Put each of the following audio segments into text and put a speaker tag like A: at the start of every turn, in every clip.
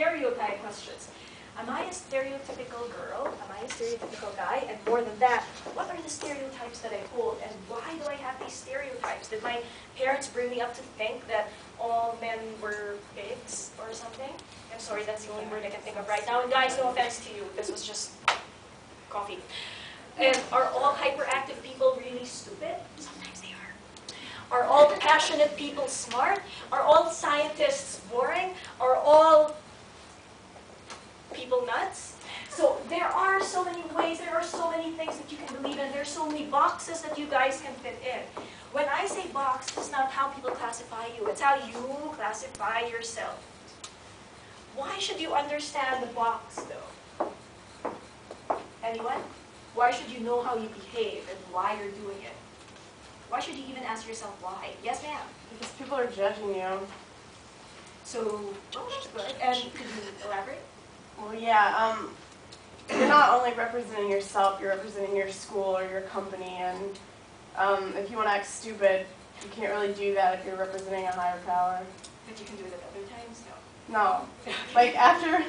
A: stereotype questions. Am I a stereotypical girl? Am I a stereotypical guy? And more than that, what are the stereotypes that I hold? And why do I have these stereotypes? Did my parents bring me up to think that all men were pigs or something? I'm sorry, that's the only word I can think of right now. And guys, no offense to you. This was just coffee. And are all hyperactive people really stupid? Sometimes they are. Are all passionate people smart? Are all scientists boring? Are all people nuts? So there are so many ways, there are so many things that you can believe in, there are so many boxes that you guys can fit in. When I say box, it's not how people classify you, it's how you classify yourself. Why should you understand the box though? Anyone? Why should you know how you behave and why you're doing it? Why should you even ask yourself why? Yes, ma'am?
B: Because people are judging you.
A: So, oh, that's good. And could you elaborate?
B: Well, yeah, you're not only representing yourself, you're representing your school or your company, and if you want to act stupid, you can't really do that if you're representing a higher power.
A: But you can do it at other times? No.
B: No. Like after,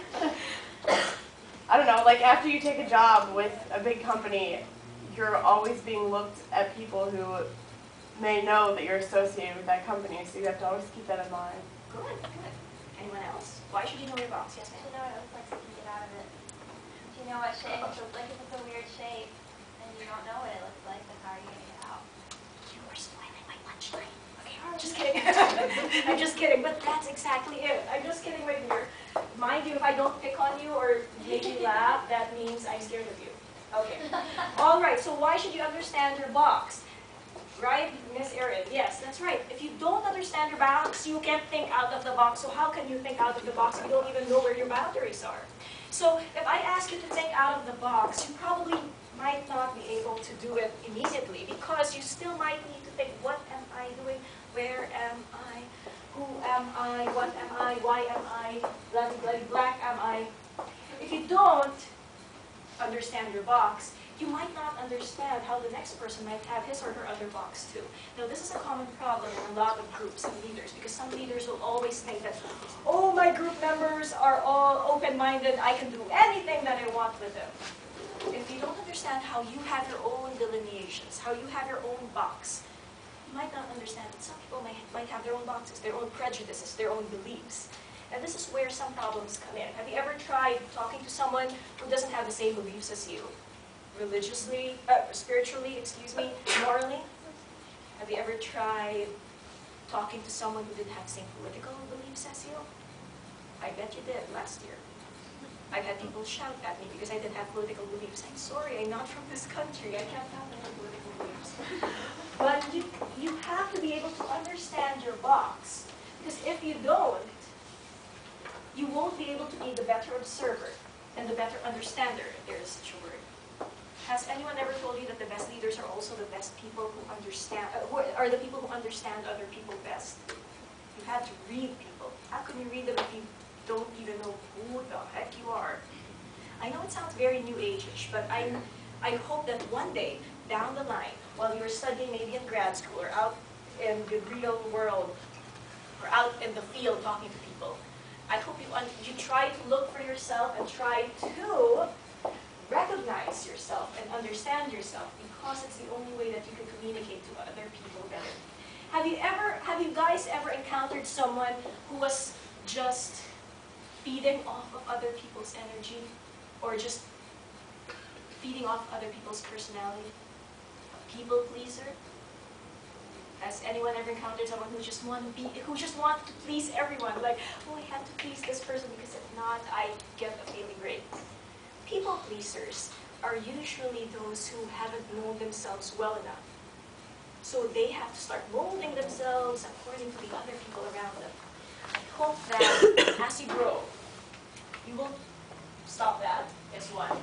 B: I don't know, like after you take a job with a big company, you're always being looked at people who may know that you're associated with that company, so you have to always keep that in mind.
A: Good, good. Anyone else? Why should you know your box? Yes, ma'am?
C: To know what it looks like so you can get out of it. Do you know what shape it looks like? If it's a weird shape and you don't know what it looks like, then how are you going to get out?
A: You are spoiling my punchline. Okay, I'm just kidding. I'm just kidding, but that's exactly it. I'm just kidding right here. Mind you, if I don't pick on you or make you laugh, that means I'm scared of you. Okay. All right, so why should you understand your box? Right, Miss Erin? Yes, that's right. If you don't understand your box, you can't think out of the box. So how can you think out of the box if you don't even know where your boundaries are? So if I ask you to think out of the box, you probably might not be able to do it immediately because you still might need to think, what am I doing? Where am I? Who am I? What am I? Why am I? Bloody, bloody, black am I? If you don't understand your box, you might not understand how the next person might have his or her other box too. Now this is a common problem in a lot of groups and leaders because some leaders will always think that, oh, my group members are all open-minded, I can do anything that I want with them. If you don't understand how you have your own delineations, how you have your own box, you might not understand that some people might have their own boxes, their own prejudices, their own beliefs. And this is where some problems come in. Have you ever tried talking to someone who doesn't have the same beliefs as you? Religiously, spiritually, excuse me, morally? Have you ever tried talking to someone who didn't have the same political beliefs as you? I bet you did last year. I've had people shout at me because I didn't have political beliefs. I'm sorry, I'm not from this country. I can't have any political beliefs. But you have to be able to understand your box. Because if you don't, you won't be able to be the better observer and the better understander, if there is such a word. Has anyone ever told you that the best leaders are also the best people who understand, are the people who understand other people best? You have to read people. How can you read them if you don't even know who the heck you are? I know it sounds very new age-ish, but I hope that one day, down the line, while you're studying maybe in grad school or out in the real world, or out in the field talking to people, I hope you try to look for yourself and try to recognize yourself and understand yourself because it's the only way that you can communicate to other people better. Have you guys ever encountered someone who was just feeding off of other people's energy or just feeding off other people's personality? A people pleaser? Has anyone ever encountered someone who just wanted to please everyone? Like, oh, I have to please this person because if not, I get a failing grade. People pleasers are usually those who haven't known themselves well enough. So they have to start molding themselves according to the other people around them. I hope that as you grow, you will stop that, is one.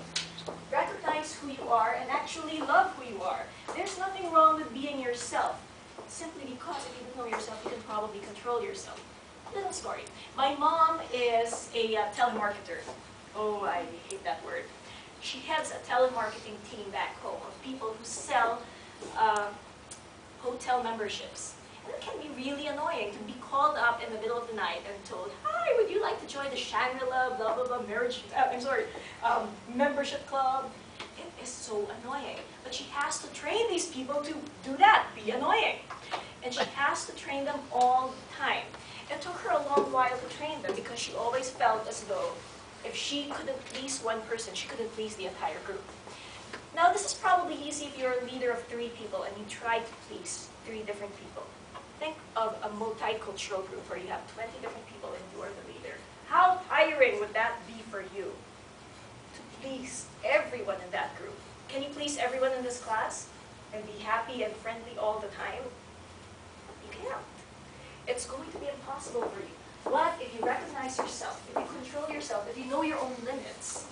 A: Recognize who you are and actually love who you are. There's nothing wrong with being yourself. Simply because if you don't know yourself, you can probably control yourself. A little story. My mom is a telemarketer. Oh, I hate that word. She heads a telemarketing team back home of people who sell hotel memberships. And it can be really annoying to be called up in the middle of the night and told, hi, would you like to join the Shangri-La, blah, blah, blah, membership club? It is so annoying. But she has to train these people to do that, be annoying. And she has to train them all the time. It took her a long while to train them because she always felt as though if she couldn't please one person, she couldn't please the entire group. Now, this is probably easy if you're a leader of 3 people and you try to please 3 different people. Think of a multicultural group where you have 20 different people and you are the leader. How tiring would that be for you to please everyone in that group? Can you please everyone in this class and be happy and friendly all the time? You can't. It's going to be impossible for you. But if you recognize yourself, if you control yourself, if you know your own limits,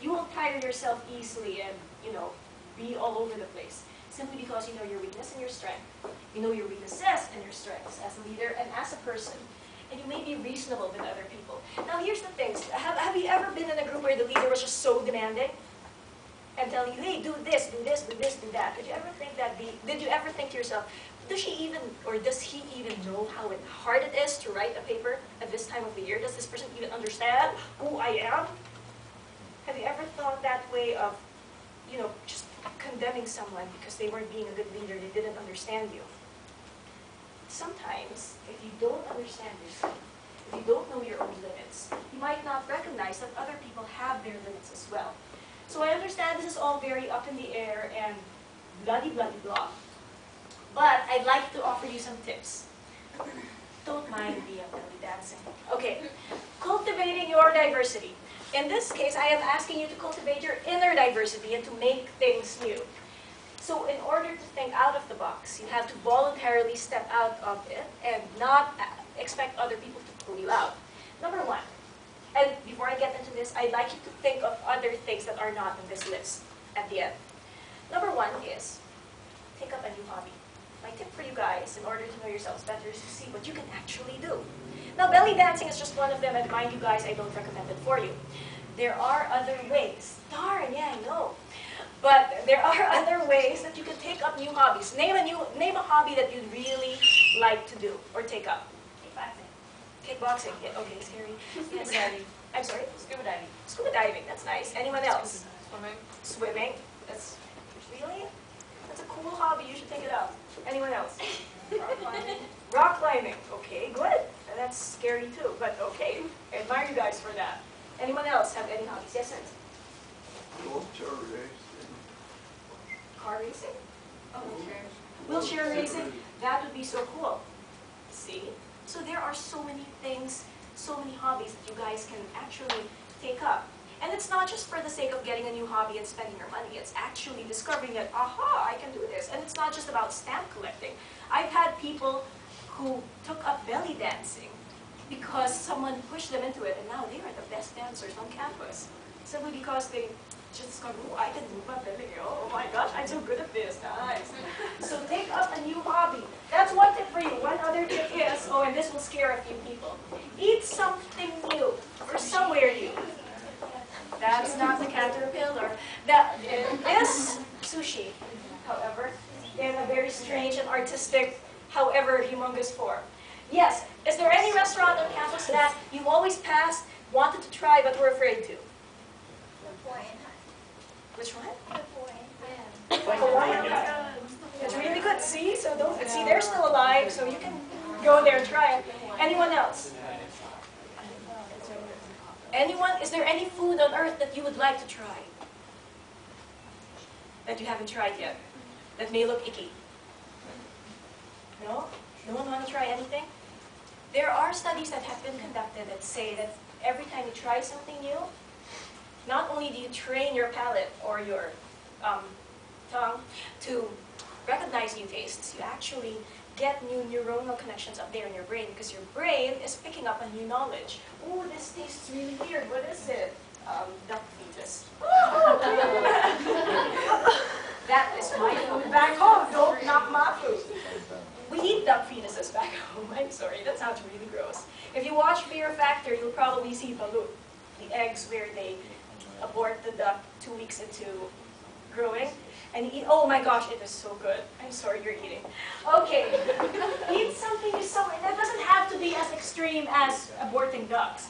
A: you won't tire yourself easily and, be all over the place. Simply because you know your weakness and your strength. You know your weaknesses and your strengths as a leader and as a person. And you may be reasonable with other people. Now here's the thing. Have you ever been in a group where the leader was just so demanding? And telling you, hey, do this, do this, do this, do that. Did you ever think to yourself, does she even, or does he even know how hard it is to write a paper at this time of the year? Does this person even understand who I am? Have you ever thought that way of, just condemning someone because they weren't being a good leader, they didn't understand you? Sometimes, if you don't understand yourself, if you don't know your own limits, you might not recognize that other people have their limits as well. So I understand this is all very up in the air and blah-de-blah-de-blah. But I'd like to offer you some tips. Don't mind me, I'm belly dancing. Okay, cultivating your diversity. In this case, I am asking you to cultivate your inner diversity and to make things new. So in order to think out of the box, you have to voluntarily step out of it and not expect other people to pull you out. Number 1, and before I get into this, I'd like you to think of other things that are not in this list at the end. Number 1 is, take up a new hobby. My tip for you guys, in order to know yourselves better, is to see what you can actually do. Now, belly dancing is just one of them, and mind you guys, I don't recommend it for you. There are other ways. Darn, yeah, I know. But there are other ways that you can take up new hobbies. Name a hobby that you'd really like to do or take up.
C: Kickboxing.
A: Kickboxing. Yeah, okay, scary. Yes.
D: Scuba diving.
A: I'm sorry?
D: Scuba diving.
A: Scuba diving, that's nice. Anyone else?
D: Swimming.
A: Swimming. That's really? That's a cool hobby. You should take it up. Anyone else?
C: Rock climbing.
A: Rock climbing. Okay, good. And that's scary too, but okay. I admire you guys for that. Anyone else have any hobbies? Yes, sir.
E: Wheelchair racing.
A: Car racing? Oh, wheelchair racing? That would be so cool. See? So there are so many things, so many hobbies that you guys can actually take up. And it's not just for the sake of getting a new hobby and spending your money. It's actually discovering that, aha, I can do this. And it's not just about stamp collecting. I've had people who took up belly dancing because someone pushed them into it, and now they are the best dancers on campus. Simply because they just discovered, oh, I can move my belly. Oh my gosh, I'm so good at this. Nice. So take up a new hobby. That's one tip for you. One other tip is, oh, and this will scare a few people. Eat something new or somewhere new. That's not the caterpillar. That is sushi, however, in a very strange and artistic, however humongous form. Yes, is there any restaurant on campus that you've always passed, wanted to try, but were afraid to? Which one? Hawaiian. It's really good. See, so don't see they're still alive, so you can go there and try it. Anyone else? Anyone? Is there any food on earth that you would like to try? That you haven't tried yet? That may look icky? No? No one want to try anything? There are studies that have been conducted that say that every time you try something new, not only do you train your palate or your tongue to recognize new tastes, you actually get new neuronal connections up there in your brain because your brain is picking up on new knowledge. Oh, this tastes really weird. What is it? Duck fetus. That is my food back home. Don't knock my food. We eat duck fetuses back home. I'm sorry, that sounds really gross. If you watch Fear Factor, you'll probably see balut, the eggs where they abort the duck 2 weeks into growing. And eat, oh my gosh, it is so good. I'm sorry you're eating. Okay, eat something you so, that doesn't have to be as extreme as aborting ducks.